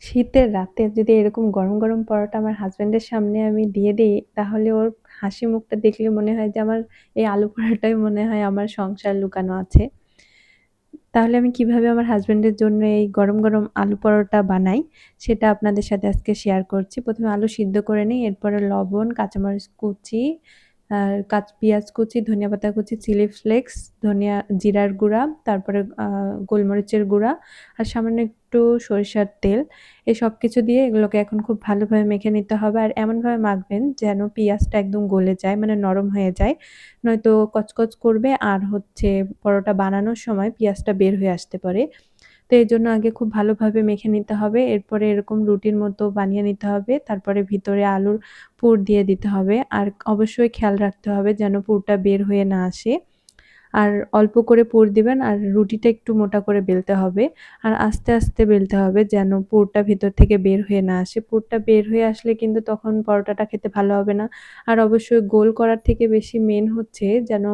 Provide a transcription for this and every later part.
শীতের রাতে যদি এরকম গরম, গরম পরোটা আমার হাসব্যান্ডের সামনে আমি দিয়ে দেই, তাহলে ওর হাসি মুখটা দেখলে মনে হয় যে আমার এই আলু পরোটায় মনে হয় আমার সংসার লুকানো আছে। তাহলে আমি কিভাবে আমার হাসব্যান্ডের জন্য এই গরম, গরম আলু পরোটা বানাই, সেটা আপনাদের সাথে আজকে শেয়ার করছি। ১ম এ আলু সিদ্ধ করে নিই, এরপরে লবণ, কাঁচামরিচ কুচি, আর পেঁয়াজ কুচি, ধনিয়া পাতা কুচি, চিলি ফ্লেক্স, জিরার গুঁড়া, তারপরে গোলমরিচের গুঁড়া আর সামান্য একটু সরিষার তেল। এই সবকিছু দিয়ে এগুলোকে এখন খুব ভালোভাবে মেখে নিতে হবে। আর এমনভাবে মাখবেন যেন পেঁয়াজটা একদম গলে যায়, মানে নরম হয়ে যায়। নয়তো কচকচ করবে আর হচ্ছে পরোটা বানানোর সময় পেঁয়াজটা বের হয়ে আসতে পারে। তো এজন্য আগে খুব ভালোভাবে মেখে নিতে হবে। এরপরে এরকম রুটির মতো বানিয়ে নিতে হবে। তারপরে ভিতরে আলুর পুর দিয়ে দিতে হবে। আর অবশ্যই খেয়াল রাখতে হবে যেন পুরটা বের হয়ে না আসে। আর অল্প করে পুর দিবেন আর রুটিটা একটু মোটা করে বেলতে হবে। আর আস্তে, আস্তে বেলতে হবে যেন পুরটা ভেতর থেকে বের হয়ে না আসে। পুরটা বের হয়ে আসলে কিন্তু তখন পরোটাটা খেতে ভালো হবে না। আর অবশ্যই গোল করার থেকে বেশি মেইন হচ্ছে যেন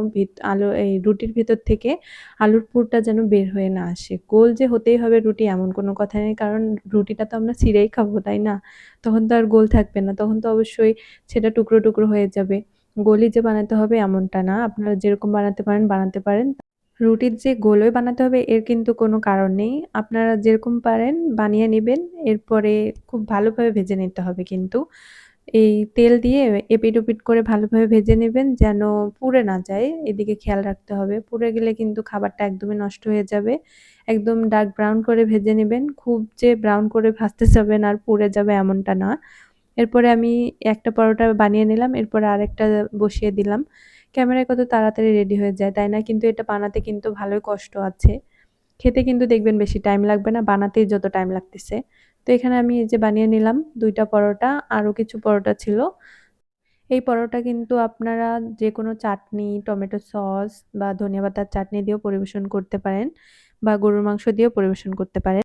এই রুটির ভেতর থেকে আলুর পুরটা যেন বের হয়ে না আসে। গোল যে হতেই হবে রুটি এমন কোনো কথা নেই। কারণ রুটিটা তো আমরা চিড়েই খাবো, তাই না? তখন তো আর গোল থাকবে না। তখন তো অবশ্যই সেটা টুকরো, টুকরো হয়ে যাবে। গোলই যে বানাতে হবে এমনটা না। আপনারা যেরকম বানাতে পারেন, বানাতে পারেন। রুটির যে গোলই বানাতে হবে এর কিন্তু কোনো কারণ নেই। আপনারা যেরকম পারেন বানিয়ে নিবেন। এরপরে খুব ভালোভাবে ভেজে নিতে হবে কিন্তু। এই তেল দিয়ে এপিঠ-ওপিঠ করে ভালোভাবে ভেজে নিবেন যেন পুড়ে না যায়। এদিকে খেয়াল রাখতে হবে। পুড়ে গেলে কিন্তু খাবারটা একদমই নষ্ট হয়ে যাবে। একদম ডার্ক ব্রাউন করে ভেজে নিবেন। খুব যে ব্রাউন করে ভাজতে যাবেন আর পুড়ে যাবে এমনটা না। এরপরে আমি একটা পরোটা বানিয়ে নিলাম। এরপরে আরেকটা বসিয়ে দিলাম। ক্যামেরায় কত তাড়াতাড়ি রেডি হয়ে যায়, তাই না? কিন্তু এটা বানাতে কিন্তু ভালোই কষ্ট আছে। খেতে কিন্তু দেখবেন বেশি টাইম লাগবে না, বানাতেই যত টাইম লাগতেছে। তো এখানে আমি এই যে বানিয়ে নিলাম ২ টা পরোটা, আরো কিছু পরোটা ছিল। এই পরোটা কিন্তু আপনারা যেকোনো চাটনি, টমেটো সস বা ধনিয়া পাতার চাটনি দিয়েও পরিবেশন করতে পারেন বা গরুর মাংস দিয়েও পরিবেশন করতে পারেন।